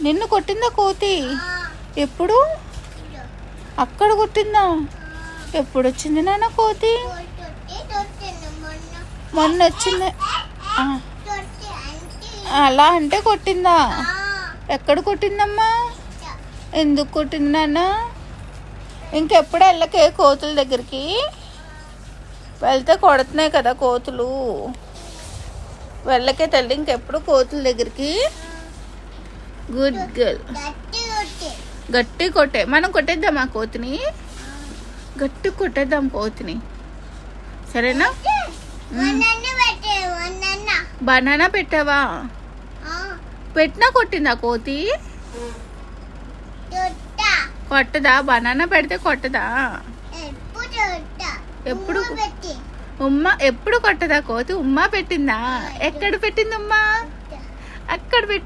నిన్ను కొట్టిందా కోతి? ఎప్పుడు? అక్కడ కొట్టిందా? ఎప్పుడు వచ్చింది నాన్న కోతి? మొన్న వచ్చింది. అలా అంటే కొట్టిందా? ఎక్కడ కొట్టిందమ్మా? ఎందుకు కొట్టింది నాన్న? ఇంకెప్పుడు వెళ్ళకే కోతుల దగ్గరికి. వెళ్తే కొడుతున్నాయి కదా కోతులు. వెళ్ళకే తల్లి ఇంకెప్పుడు కోతుల దగ్గరికి. Good girl. గట్టి కొట్టే. మనం కొట్టేద్దాం ఆ కోతిని. గట్టి కొట్టేద్దాం కోతిని, సరేనా? బనానా పెట్టావా? పెట్టినా కొట్టిందా కోతి? కొట్టదా? బనానా పెడితే కొట్టదా? ఎప్పుడు ఎప్పుడు కొట్టదా కోతి? ఉమ్మా పెట్టిందా? ఎక్కడ పెట్టింది ఉమ్మా? అక్కడ పెట్టి